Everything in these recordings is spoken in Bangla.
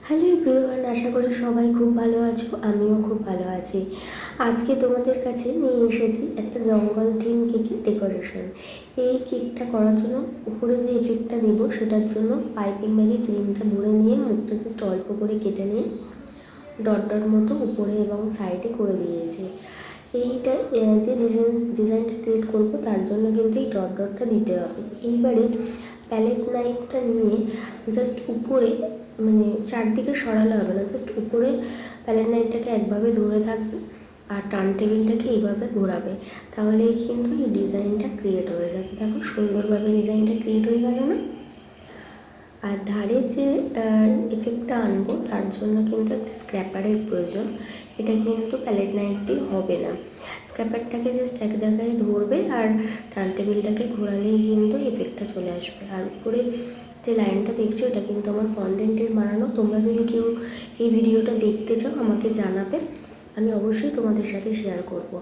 হ্যালো এভরিওয়ান, আশা করি সবাই খুব ভালো আছো। আমিও খুব ভালো আছি। আজকে তোমাদের কাছে নিয়ে এসেছি একটা জঙ্গল থিম কেকের ডেকোরেশন। এই কেকটা করার জন্য উপরে যে এফেক্টটা দেবো সেটার জন্য পাইপিং ব্যাগে ক্রিমটা ভরে নিয়ে মুখটা জাস্ট অল্প করে কেটে নিয়ে ডট ডট মতো উপরে এবং সাইডে করে দিয়েছি। এইটা যে ডিজাইনটা ক্রিয়েট করবো তার জন্য কিন্তু এই ডট ডটটা দিতে হবে। এইবারে প্যালেট নাইফটা নিয়ে জাস্ট উপরে মানে চারদিকে সরালে হবে না, জাস্ট উপরে প্যালেট নাইফটাকে একভাবে ধরে থাকবে আর টার্ন টেবিলটাকে এইভাবে ঘোরাবে, তাহলেই কিন্তু এই ডিজাইনটা ক্রিয়েট হয়ে যাবে। দেখো সুন্দরভাবে ডিজাইনটা ক্রিয়েট হয়ে গেল না? আর ধারে যে এফেক্টটা আনবো তার জন্য কিন্তু একটা স্ক্র্যাপারের প্রয়োজন। এটা কিন্তু প্যালেট নাইফটি হবে না। স্ক্র্যাপারটাকে জাস্ট এক জায়গায় ধরবে আর টার্ন টেবিলটাকে ঘোরালেই কিন্তু এফেক্টটা চলে আসবে। আর উপরে যে লাইনটা দেখছো এটা কিন্তু আমার ফন্ডেন্টের বানানো। তোমরা যদি কেউ এই ভিডিওটা দেখতে চাও আমাকে জানাবে, আমি অবশ্যই তোমাদের সাথে শেয়ার করব।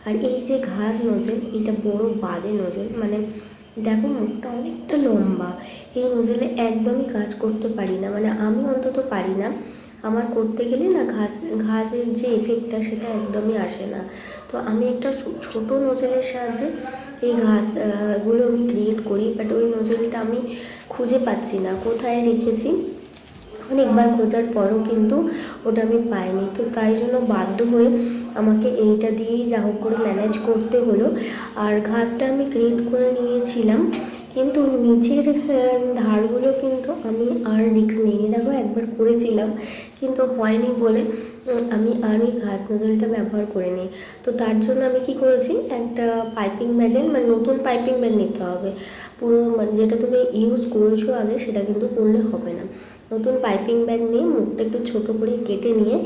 আর এই যে ঘাস নোজেল, এটা বড় বাজে নোজেল, মানে দেখো মুখটা অনেকটা লম্বা। এই নোজেলে একদমই কাজ করতে পারি না, মানে আমি অন্তত পারি না। আমার করতে গেলে না ঘাসের যে এফেক্টটা সেটা একদমই আসে না। তো আমি একটা ছোট নোজেলের সাহায্যে এই ঘাসগুলো আমি ক্রিয়েট করি, বাট ওই নোজেলটা আমি খুঁজে পাচ্ছি না, কোথায় রেখেছি। অনেকবার খোঁজার পরও কিন্তু ওটা আমি পাইনি। তো তাই জন্য বাধ্য হয়ে আমাকে এইটা দিয়েই যা হোক করে ম্যানেজ করতে হলো। আর ঘাসটা আমি ক্রিয়েট করে নিয়েছিলাম, কিন্তু নিচের ধারগুলো কিন্তু আমি আর রিস্ক নিইনি। দেখো একবার করেছিলাম কিন্তু হয়নি বলে আমি আর ওই ঘাস নোজলটা ব্যবহার করিনি। তো তার জন্য আমি কি করেছি, একটা পাইপিং ব্যাগের মানে নতুন পাইপিং ব্যাগ নিতে হবে। পুরো মানে যেটা তুমি ইউজ করেছো আগে সেটা কিন্তু করলে হবে না। নতুন পাইপিং ব্যাগ নিয়ে মুখটা একটু ছোটো করে কেটে নিয়ে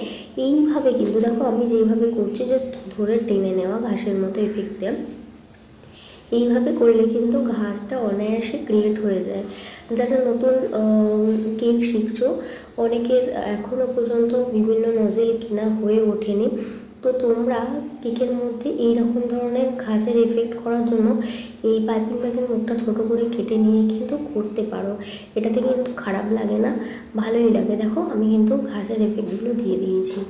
এইভাবে কিন্তু দেখো আমি যেইভাবে করছি জাস্ট ধরে টেনে নেওয়া ঘাসের মতো এফেক্ট দেওয়া, এইভাবে করলে কিন্তু ঘাসটা অনায়াসে ক্রিয়েট হয়ে যায়। যারা নতুন কেক শিখছো অনেকের এখনও পর্যন্ত বিভিন্ন নজেল কেনা হয়ে ওঠেনি। তো তোমরা কেকের মধ্যে এইরকম ধরনের ঘাসের এফেক্ট করার জন্য এই পাইপিং ব্যাগের মুখটা ছোটো করে কেটে নিয়ে কিন্তু করতে পারো। এটাতে কিন্তু খারাপ লাগে না, ভালোই লাগে। দেখো আমি কিন্তু ঘাসের এফেক্টগুলো দিয়ে দিয়েছি।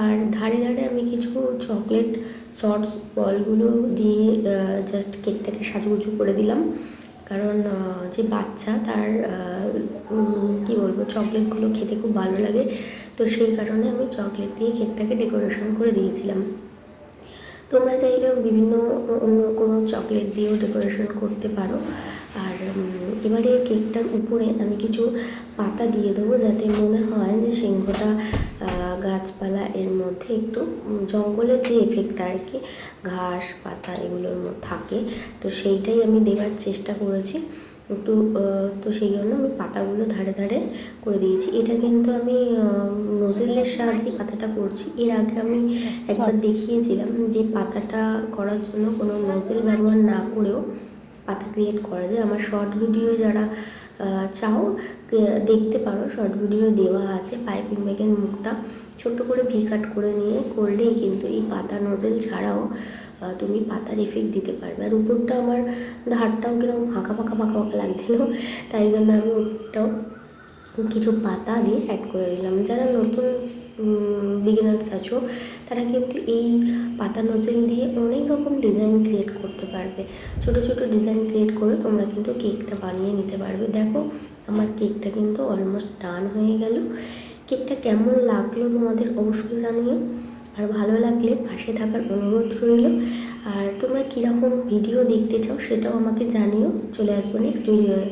আর ধারে ধারে আমি কিছু চকলেট সস বলগুলো দিয়ে জাস্ট কেকটাকে সাজুগুজু করে দিলাম, কারণ যে বাচ্চা তার কী বলবো চকলেটগুলো খেতে খুব ভালো লাগে। তো সেই কারণে আমি চকলেট দিয়ে কেকটাকে ডেকোরেশন করে দিয়েছিলাম। তোমরা চাইলে বিভিন্ন অন্য কোনো চকলেট দিয়েও ডেকোরেশন করতে পারো। আর এবারে কেকটার উপরে আমি কিছু পাতা দিয়ে দেবো, যাতে মনে হয় যে সিংহটা গাছপালা এর মধ্যে একটু জঙ্গলের যে এফেক্টটা আর কি, ঘাস পাতা এগুলোর মধ্যে থাকে, তো সেইটাই আমি দেওয়ার চেষ্টা করেছি একটু। তো সেই জন্য আমি পাতাগুলো ধারে ধারে করে দিয়েছি। এটা কিন্তু আমি নোজেলের সাহায্যে পাতাটা করছি। এর আগে আমি একবার দেখিয়েছিলাম যে পাতাটা করার জন্য কোনো নোজেল ব্যবহার না করেও পাতা ক্রিয়েট করা যায়। আমার শর্ট ভিডিও যারা চাও দেখতে পারো, শর্ট ভিডিও দেওয়া আছে। পাইপিং ব্যাগের মুখটা ছোট্ট করে ভি কাট করে নিয়ে করলেই কিন্তু এই পাতা নোজেল ছাড়াও তুমি পাতার এফেক্ট দিতে পারবে। আর উপরটা আমার ধারটাও কিরকম ফাঁকা ফাঁকা ফাঁকা ফাঁকা লাগছিলো, তাই জন্য আমি উপরটাও কিছু পাতা দিয়ে অ্যাড করে দিলাম। যারা নতুন বিগিনার্স আছো তারা কিন্তু এই পাতা নোজেল দিয়ে অনেক রকম ডিজাইন ক্রিয়েট করতে পারবে। ছোটো ছোটো ডিজাইন ক্রিয়েট করে তোমরা কিন্তু কেকটা বানিয়ে নিতে পারবে। দেখো আমার কেকটা কিন্তু অলমোস্ট ডান হয়ে গেল। কেকটা কেমন লাগলো তোমাদের অবশ্যই জানিও, আর ভালো লাগলে পাশে থাকার অনুরোধ রইল। আর তোমরা কীরকম ভিডিও দেখতে চাও সেটাও আমাকে জানিও। চলে আসবো নেক্সট ভিডিওয়ে।